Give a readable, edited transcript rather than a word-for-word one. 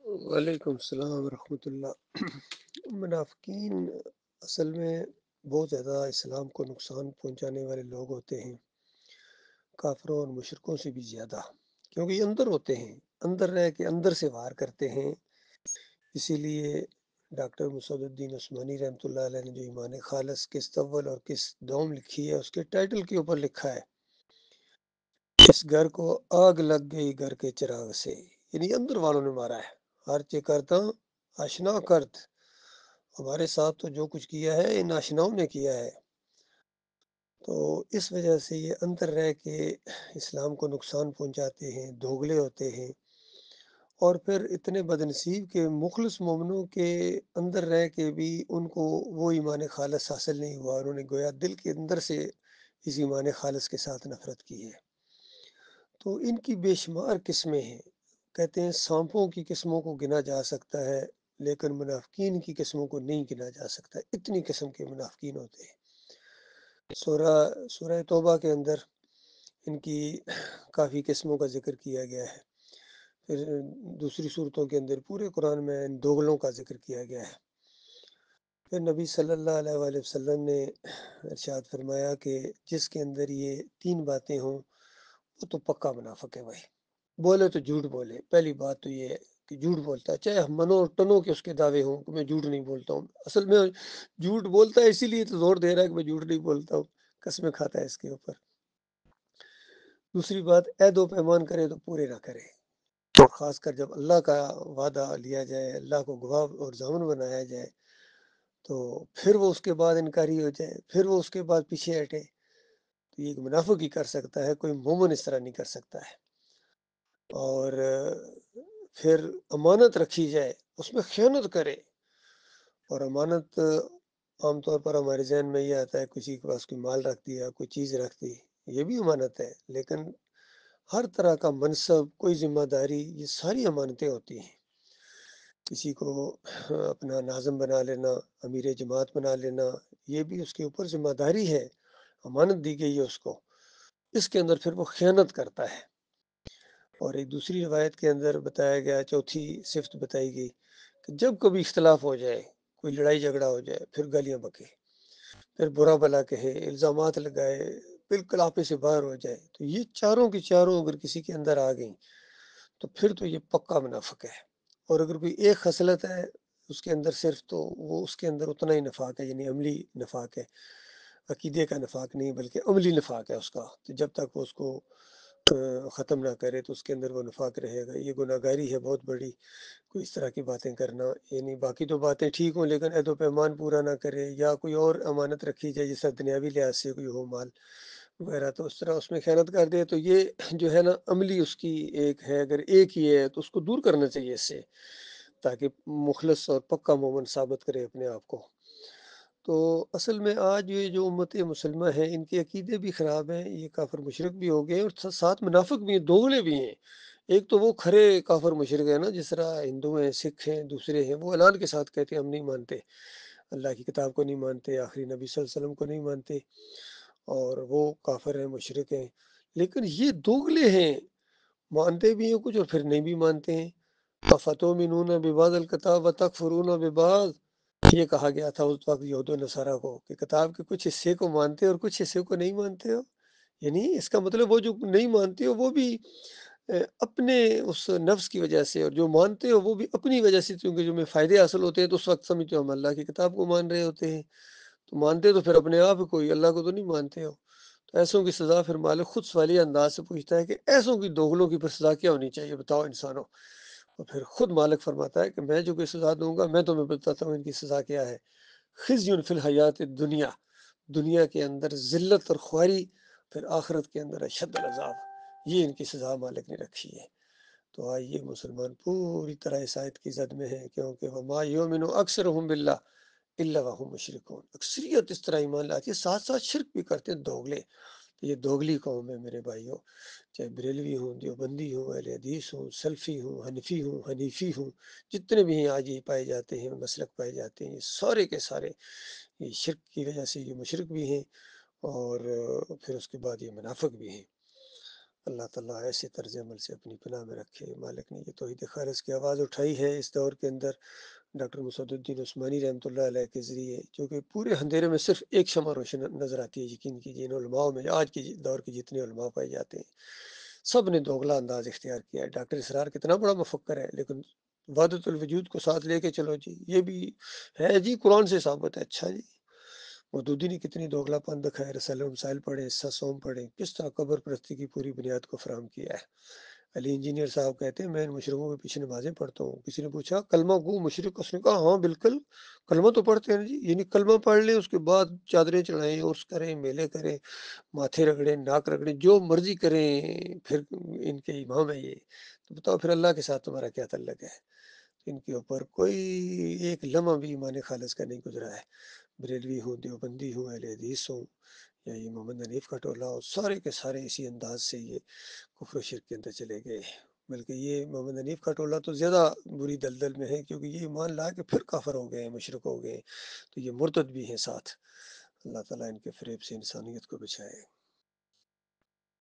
وعلیکم السلام ورحمۃ اللہ۔ منافقین اصل میں بہت زیادہ اسلام کو نقصان پہنچانے والے لوگ ہوتے ہیں، کافروں اور مشرکوں سے بھی زیادہ، کیونکہ یہ اندر ہوتے ہیں، اندر رہ کے اندر سے وار کرتے ہیں۔ اسی لیے ڈاکٹر مصعب الدین عثمانی رحمۃ اللہ علیہ نے جو ایمان خالص کس اول اور کس دوم لکھی ہے، اس کے ٹائٹل کے اوپر لکھا ہے، اس گھر کو آگ لگ گئی گھر کے چراغ سے، یعنی اندر والوں نے مارا ہے۔ ہر چے کرتا آشنا کرت، ہمارے ساتھ تو جو کچھ کیا ہے ان آشناؤں نے کیا ہے۔ تو اس وجہ سے یہ اندر رہ کے اسلام کو نقصان پہنچاتے ہیں، دوغلے ہوتے ہیں، اور پھر اتنے بدنصیب کے مخلص مومنوں کے اندر رہ کے بھی ان کو وہ ایمان خالص حاصل نہیں ہوا، انہوں نے گویا دل کے اندر سے اس ایمان خالص کے ساتھ نفرت کی ہے۔ تو ان کی بے شمار قسمیں ہیں، کہتے ہیں سانپوں کی قسموں کو گنا جا سکتا ہے لیکن منافقین کی قسموں کو نہیں گنا جا سکتا، اتنی قسم کے منافقین ہوتے ہیں۔ سورہ توبہ کے اندر ان کی کافی قسموں کا ذکر کیا گیا ہے، پھر دوسری صورتوں کے اندر پورے قرآن میں ان دوغلوں کا ذکر کیا گیا ہے۔ پھر نبی صلی اللہ علیہ وآلہ وسلم نے ارشاد فرمایا کہ جس کے اندر یہ تین باتیں ہوں وہ تو پکا منافق ہے بھائی۔ بولے تو جھوٹ بولے، پہلی بات تو یہ ہے کہ جھوٹ بولتا ہے، چاہے منو اور ٹنوں کے اس کے دعوے ہوں کہ میں جھوٹ نہیں بولتا ہوں، اصل میں جھوٹ بولتا ہے اسی لیے تو زور دے رہا ہے کہ میں جھوٹ نہیں بولتا ہوں، قسمیں کھاتا ہے اس کے اوپر۔ دوسری بات، عہد و پیمان کرے تو پورے نہ کرے، اور خاص کر جب اللہ کا وعدہ لیا جائے، اللہ کو گواہ اور ضامن بنایا جائے تو پھر وہ اس کے بعد انکاری ہو جائے، پھر وہ اس کے بعد پیچھے ہٹے، تو یہ ایک منافق ہی کر سکتا ہے، کوئی مومن اس طرح نہیں کر سکتا ہے۔ اور پھر امانت رکھی جائے اس میں خیانت کرے، اور امانت عام طور پر ہمارے ذہن میں یہ آتا ہے کسی کے پاس کوئی مال رکھ دیا، کوئی چیز رکھ دی، یہ بھی امانت ہے، لیکن ہر طرح کا منصب، کوئی ذمہ داری، یہ ساری امانتیں ہوتی ہیں۔ کسی کو اپنا ناظم بنا لینا، امیر جماعت بنا لینا، یہ بھی اس کے اوپر ذمہ داری ہے، امانت دی گئی ہے اس کو، اس کے اندر پھر وہ خیانت کرتا ہے۔ اور ایک دوسری روایت کے اندر بتایا گیا، چوتھی صفت بتائی گئی کہ جب کبھی اختلاف ہو جائے، کوئی لڑائی جھگڑا ہو جائے، پھر گالیاں بکے، پھر برا بھلا کہے، الزامات لگائے، بالکل آپے سے باہر ہو جائے، تو یہ چاروں کی چاروں اگر کسی کے اندر آ گئیں تو پھر تو یہ پکا منافق ہے۔ اور اگر کوئی ایک خصلت ہے اس کے اندر صرف، تو وہ اس کے اندر اتنا ہی نفاق ہے، یعنی عملی نفاق ہے، عقیدے کا نفاق نہیں بلکہ عملی نفاق ہے اس کا۔ تو جب تک وہ اس کو ختم نہ کرے تو اس کے اندر وہ نفاق رہے گا۔ یہ گناہ گاری ہے بہت بڑی، کوئی اس طرح کی باتیں کرنا، یعنی باقی تو باتیں ٹھیک ہوں لیکن عہد و پیمان پورا نہ کرے، یا کوئی اور امانت رکھی جائے جیسا دنیاوی لحاظ سے کوئی ہو مال وغیرہ، تو اس طرح اس میں خیانت کر دے، تو یہ جو ہے نا عملی اس کی ایک ہے، اگر ایک ہی ہے تو اس کو دور کرنا چاہیے اس سے، تاکہ مخلص اور پکا مومن ثابت کرے اپنے آپ کو۔ تو اصل میں آج یہ جو امت مسلمہ ہیں ان کے عقیدے بھی خراب ہیں، یہ کافر مشرک بھی ہو گئے اور ساتھ منافق بھی ہیں، دوغلے بھی ہیں۔ ایک تو وہ کھرے کافر مشرک ہیں نا، جس طرح ہندو ہیں، سکھ ہیں، دوسرے ہیں، وہ اعلان کے ساتھ کہتے ہیں ہم نہیں مانتے، اللہ کی کتاب کو نہیں مانتے، آخری نبی صلی اللہ علیہ وسلم کو نہیں مانتے، اور وہ کافر ہیں، مشرک ہیں۔ لیکن یہ دوغلے ہیں، مانتے بھی ہیں کچھ اور پھر نہیں بھی مانتے ہیں۔ افتؤمنون ببعض الکتاب وتکفرون ببعض، یہ کہا گیا تھا اس وقت یہود و نصارہ کو کہ کتاب کے کچھ حصے کو مانتے اور کچھ حصے کو نہیں مانتے ہو، یعنی اس کا مطلب وہ جو نہیں مانتے ہو وہ بھی اپنے اس نفس کی وجہ سے، اور جو مانتے ہو وہ بھی اپنی وجہ سے، کیونکہ جو میں فائدے حاصل ہوتے ہیں تو اس وقت سمجھتے ہو ہم اللہ کی کتاب کو مان رہے ہوتے ہیں، تو مانتے تو پھر اپنے آپ کوئی، اللہ کو تو نہیں مانتے ہو۔ تو ایسوں کی سزا پھر مالک خود سوالیہ انداز سے پوچھتا ہے کہ ایسوں کی دوغلوں کی پھر سزا کیا ہونی چاہیے بتاؤ انسانوں، اور پھر خود مالک فرماتا ہے کہ میں جو کوئی سزا دوں گا میں تمہیں بتاتا ہوں ان کی سزا کیا ہے۔ خزی فی الحیات الدنیا، دنیا کے اندر ذلت اور خواری، پھر آخرت کے اندر اشد العذاب، یہ ان کی سزا مالک نے رکھی ہے۔ تو آئیے مسلمان پوری طرح اس آیت کی زد میں ہے، کیونکہ وما یؤمن اکثرهم باللہ الا وهم مشرکون، اکثریت اس طرح ایمان لاتی ہے، ساتھ ساتھ شرک بھی کرتے ہیں، دوغلے۔ یہ دوغلی قوم ہے میرے بھائیوں، چاہے بریلوی ہوں، دیوبندی ہوں، اہل حدیث ہوں، سلفی ہوں، حنیفی ہوں، جتنے بھی ہیں آج یہ پائے جاتے ہیں، مسلک پائے جاتے ہیں، یہ سارے کے سارے یہ شرک کی وجہ سے یہ مشرک بھی ہیں، اور پھر اس کے بعد یہ منافق بھی ہیں۔ اللہ تعالیٰ ایسے طرز عمل سے اپنی پناہ میں رکھے۔ مالک نے یہ توحید خالص کی آواز اٹھائی ہے اس دور کے اندر ڈاکٹر مسعد الدین عثمانی رحمۃ اللہ علیہ کے ذریعے، جو کہ پورے اندھیرے میں صرف ایک شمع روشن نظر آتی ہے۔ یقین کیجیے ان علماء میں، آج کے دور کے جتنے علماء پائے جاتے ہیں، سب نے دوغلا انداز اختیار کیا ہے۔ ڈاکٹر اسرار کتنا بڑا مفکر ہے، لیکن وحدت الوجود کو ساتھ لے کے چلو جی، یہ بھی ہے جی، قرآن سے ثابت ہے۔ اچھا جی، مودودی نے کتنی دوگلا پن دکھایا، رسالہ مسائل پڑھیں، حصہ سوم پڑھیں، کس طرح قبر پرستی کی پوری بنیاد کو فراہم کیا ہے۔ علی انجینئر صاحب کہتے ہیں میں ان مشرقوں کے پیچھے نمازیں پڑھتا ہوں۔ کسی نے پوچھا کلمہ گو مشرق، اس نے کہا ہاں بالکل کلمہ تو پڑھتے ہیں جی، یعنی کلمہ پڑھ لیں، اس کے بعد چادریں چڑھائیں، عرس کریں، میلے کریں، ماتھے رگڑیں، ناک رگڑیں، جو مرضی کریں، پھر ان کے امام ہے یہ، تو بتاؤ پھر اللہ کے ساتھ تمہارا کیا تعلق ہے؟ ان کے اوپر کوئی ایک لمحہ بھی ایمان خالص کا نہیں گزرا ہے۔ بریلوی ہوں، دیوبندی ہوں، اہل حدیث ہوں، یا یہ محمد حنیف کا ٹولہ ہو، سارے کے سارے اسی انداز سے یہ کفر و شرک کے اندر چلے گئے۔ بلکہ یہ محمد حنیف کا ٹولہ تو زیادہ بری دلدل میں ہے، کیونکہ یہ ایمان لا کے پھر کافر ہو گئے ہیں، مشرک ہو گئے ہیں، تو یہ مرتد بھی ہیں ساتھ۔ اللہ تعالیٰ ان کے فریب سے انسانیت کو بچائے۔